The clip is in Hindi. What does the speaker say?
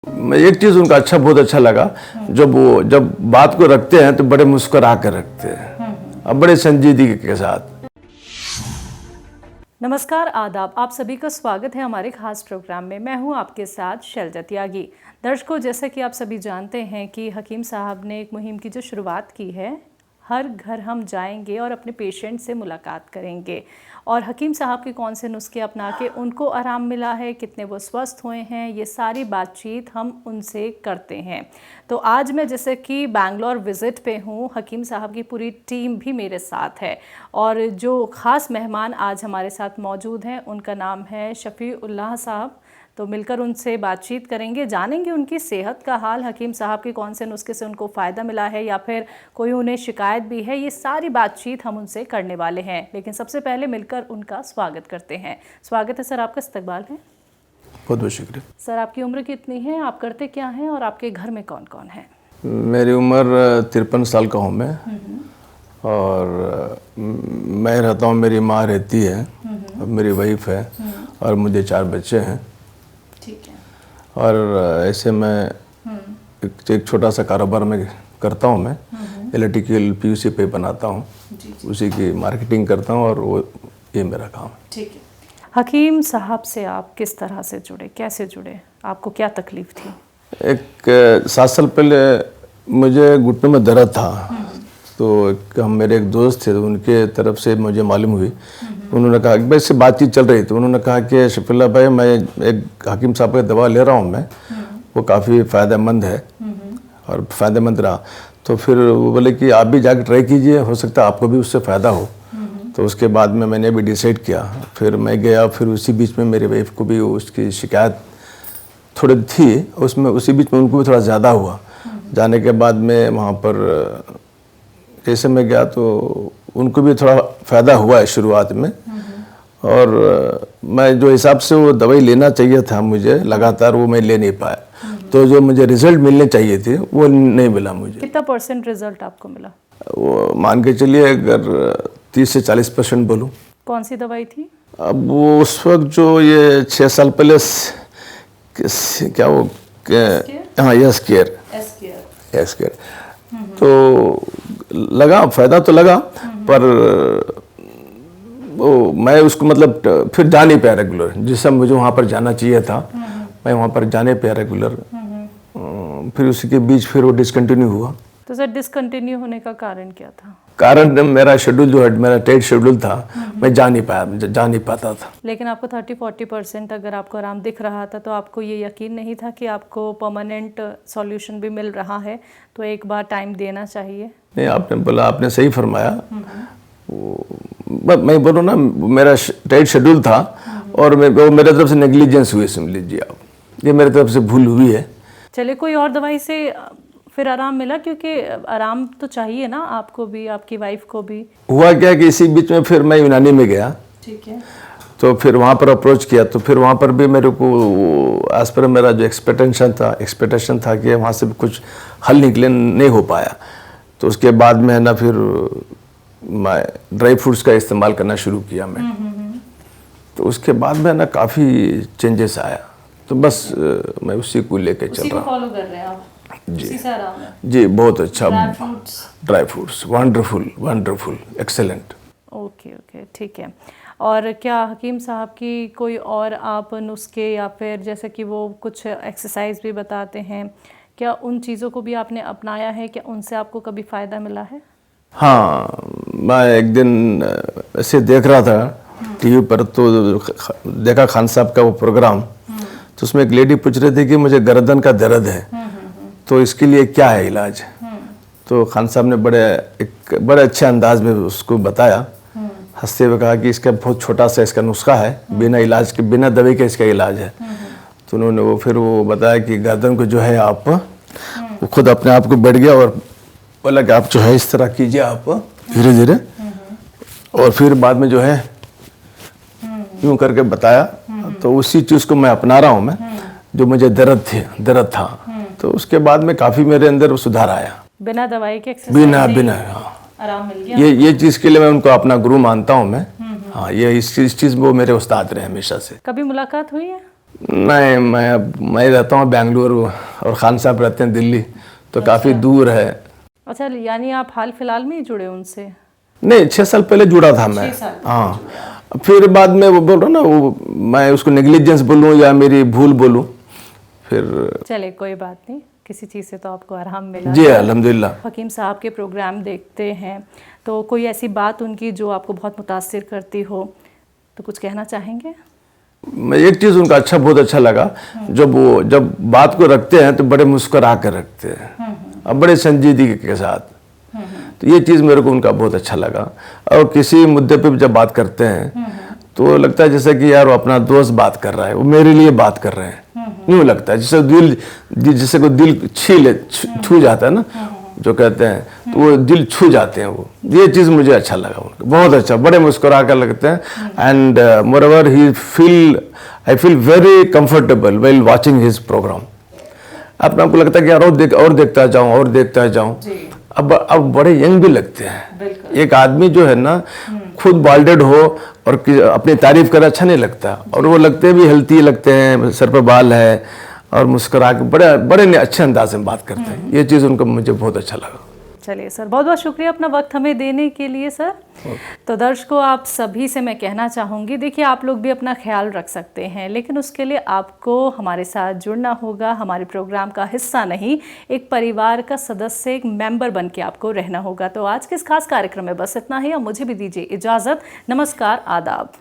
एक चीज़ उनका बहुत अच्छा लगा, जब बात को रखते हैं तो बड़े मुस्कुरा कर रखते हैं, अब बड़े संजीदगी के साथ। नमस्कार, आदाब, आप सभी का स्वागत है हमारे खास प्रोग्राम में। मैं हूं आपके साथ शैलजा त्यागी। दर्शकों, जैसा कि आप सभी जानते हैं कि हकीम साहब ने एक मुहिम की जो शुरुआत की है, हर घर हम जाएंगे और अपने पेशेंट से मुलाकात करेंगे और हकीम साहब के कौन से नुस्खे अपना के उनको आराम मिला है, कितने वो स्वस्थ हुए हैं, ये सारी बातचीत हम उनसे करते हैं। तो आज मैं जैसे कि बैंगलोर विज़िट पे हूँ, हकीम साहब की पूरी टीम भी मेरे साथ है और जो ख़ास मेहमान आज हमारे साथ मौजूद हैं उनका नाम है शफ़ीउल्लाह साहब। तो मिलकर उनसे बातचीत करेंगे, जानेंगे उनकी सेहत का हाल, हकीम साहब के कौन से नुस्खे से उनको फ़ायदा मिला है या फिर कोई उन्हें शिकायत भी है। ये सारी बातचीत हम उनसे करने वाले हैं, लेकिन सबसे पहले मिलकर उनका स्वागत करते हैं। स्वागत है सर, आपका इस्तकबाल है। बहुत बहुत शुक्रिया सर, आपकी उम्र कितनी है, आप करते क्या हैं और आपके घर में कौन कौन है? मेरी उम्र 53 साल का हूँ मैं, और मैं रहता हूँ, मेरी माँ रहती है और मेरी वाइफ है और मुझे 4 बच्चे हैं। ठीक है। और ऐसे मैं एक छोटा सा कारोबार में करता हूँ। मैं इलेक्ट्रिकल पीयूसी पे बनाता हूँ, उसी की मार्केटिंग करता हूँ, और वो ये मेरा काम है। ठीक है। हकीम साहब से आप किस तरह से जुड़े, कैसे जुड़े, आपको क्या तकलीफ़ थी? एक 7 साल पहले मुझे घुटने में दर्द था, तो मेरे एक दोस्त थे, उनके तरफ से मुझे मालूम हुई। उन्होंने कहा कि भाई, इससे बातचीत चल रही थी, उन्होंने कहा कि शफ़ीउल्लाह भाई, मैं एक हकीम साहब का दवा ले रहा हूँ मैं, वो काफ़ी फ़ायदेमंद है और फ़ायदेमंद रहा। तो फिर वो बोले कि आप भी जाकर ट्राई कीजिए, हो सकता है आपको भी उससे फ़ायदा हो। तो उसके बाद में मैंने भी डिसाइड किया, फिर मैं गया। फिर उसी बीच में मेरी वाइफ को भी उसकी शिकायत थोड़ी थी, उसी बीच में उनको भी थोड़ा ज़्यादा हुआ। जाने के बाद में वहाँ पर जैसे मैं गया तो उनको भी थोड़ा फ़ायदा हुआ है शुरुआत में, और मैं जो हिसाब से वो दवाई लेना चाहिए था मुझे लगातार, वो मैं ले नहीं पाया। तो जो मुझे रिज़ल्ट मिलने चाहिए थे वो नहीं मिला मुझे। कितना % रिज़ल्ट आपको मिला? वो मान के चलिए, अगर 30 से 40% बोलूँ। कौन सी दवाई थी? अब वो उस वक्त जो ये 6 साल पहले क्या वो हाँ, यस केयर, तो लगा, फ़ायदा तो लगा, पर वो मैं उसको मतलब फिर जा नहीं पाया रेगुलर, जिससे मुझे वहाँ पर जाना चाहिए था, मैं वहाँ पर जाने पाया रेगुलर। फिर उसी के बीच फिर वो डिसकंटिन्यू हुआ। तो सर, डिसकंटिन्यू होने का कारण क्या था? कारण मेरा शेड्यूल जो है, मेरा टाइट शेड्यूल था, मैं जा नहीं पाता था। लेकिन आपको 30-40% अगर आपको आराम दिख रहा था, तो आपको ये यकीन नहीं था कि आपको परमानेंट सॉल्यूशन भी मिल रहा है? तो एक बार टाइम देना चाहिए। नहीं, आपने बोला, आपने सही फरमाया। मैं बोलूँ ना, मेरा टाइट शेड्यूल था और वो मेरे तरफ से नेग्लिजेंस हुई, समझ लीजिए आप, ये मेरे तरफ से भूल हुई है। चलिए, कोई और दवाई से फिर आराम मिला? क्योंकि आराम तो चाहिए ना आपको भी, आपकी वाइफ को भी। हुआ क्या कि इसी बीच में फिर मैं यूनानी में गया। ठीक है। तो फिर वहाँ पर अप्रोच किया, तो फिर वहाँ पर भी मेरे को एज पर मेरा जो एक्सपेक्टेशन था कि वहाँ से भी कुछ हल निकले, नहीं हो पाया। तो उसके बाद में ना फिर मैं ड्राई फ्रूट्स का इस्तेमाल करना शुरू किया मैं। तो उसके बाद में ना काफ़ी चेंजेस आया, तो बस मैं उसी को लेके चल रहा हूँ। फॉलो कर रहे हैं आप? जी से आराम है? जी, बहुत अच्छा। Dry fruits wonderful, excellent. Okay, ठीक है। और क्या हकीम साहब की कोई और आप नुस्खे या फिर जैसे कि वो कुछ एक्सरसाइज भी बताते हैं, क्या उन चीज़ों को भी आपने अपनाया है? क्या उनसे आपको कभी फ़ायदा मिला है? हाँ, मैं एक दिन ऐसे देख रहा था टीवी पर, तो देखा खान साहब का वो प्रोग्राम, तो उसमें एक लेडी पूछ रही थी कि मुझे गर्दन का दर्द है, तो इसके लिए क्या है इलाज। तो खान साहब ने बड़े अच्छे अंदाज में उसको बताया, हंसते हुए कहा कि इसका बहुत छोटा सा इसका नुस्खा है, बिना इलाज के, बिना दवाई के इसका इलाज है। तो उन्होंने फिर वो बताया कि गर्दन को जो है आप, वो खुद अपने आप को बैठ गया और बोला कि आप जो है इस तरह कीजिए आप धीरे धीरे, और फिर बाद में जो है यूं करके बताया। तो उसी चीज़ को मैं अपना रहा हूँ मैं, जो मुझे दर्द था। तो उसके बाद में काफ़ी मेरे अंदर सुधार आया, बिना दवाई के एक्सरसाइज बिना हाँ, आराम मिल गया। ये चीज़ के लिए मैं उनको अपना गुरु मानता हूँ मैं। हाँ, ये इस चीज़ वो मेरे उस्ताद रहे हमेशा से। कभी मुलाकात हुई है? नहीं, मैं रहता हूँ बेंगलुरु और खान साहब रहते हैं दिल्ली, तो काफ़ी दूर है। अच्छा, यानी आप हाल फिलहाल में ही जुड़े उनसे? नहीं, 6 साल पहले जुड़ा था मैं। 6 साल हाँ, फिर बाद में वो बोल रहा ना, वो मैं उसको नेग्लिजेंस बोलूँ या मेरी भूल बोलूँ, फिर चले कोई बात नहीं, किसी चीज़ से तो आपको आराम मिला। जी अल्हम्दुलिल्लाह। हकीम साहब के प्रोग्राम देखते हैं तो कोई ऐसी बात उनकी जो आपको बहुत मुतासिर करती हो, तो कुछ कहना चाहेंगे? मैं एक चीज़ उनका बहुत अच्छा लगा, जब बात को रखते हैं तो बड़े मुस्कुरा कर रखते हैं और बड़े संजीदगी के साथ। तो ये चीज़ मेरे को उनका बहुत अच्छा लगा। और किसी मुद्दे पे जब बात करते हैं तो लगता है जैसे कि यार वो अपना दोस्त बात कर रहा है, वो मेरे लिए बात कर रहे हैं, यूँ लगता है जैसे को दिल छू जाता है ना, जो कहते हैं, तो वो दिल छू जाते हैं। वो ये चीज़ मुझे अच्छा लगा उनका, बहुत अच्छा, बड़े मुस्कुरा कर लगते हैं। And moreover I feel very comfortable well watching his program. अपने आपको लगता है कि यार और देखता जाऊं। अब बड़े यंग भी लगते हैं। एक आदमी जो है ना, खुद बाल्डेड हो और अपनी तारीफ करे, अच्छा नहीं लगता, और वो लगते भी हेल्थी लगते हैं, सर पर बाल है और मुस्कुरा के बड़े अच्छे अंदाज में बात करते हैं। ये चीज़ उनको मुझे बहुत अच्छा लगा। चलिए सर, बहुत बहुत शुक्रिया अपना वक्त हमें देने के लिए सर। तो दर्शकों, आप सभी से मैं कहना चाहूँगी, देखिए आप लोग भी अपना ख्याल रख सकते हैं, लेकिन उसके लिए आपको हमारे साथ जुड़ना होगा, हमारे प्रोग्राम का हिस्सा नहीं, एक परिवार का सदस्य, एक मेंबर बन के आपको रहना होगा। तो आज के इस खास कार्यक्रम में बस इतना ही, और मुझे भी दीजिए इजाज़त। नमस्कार, आदाब।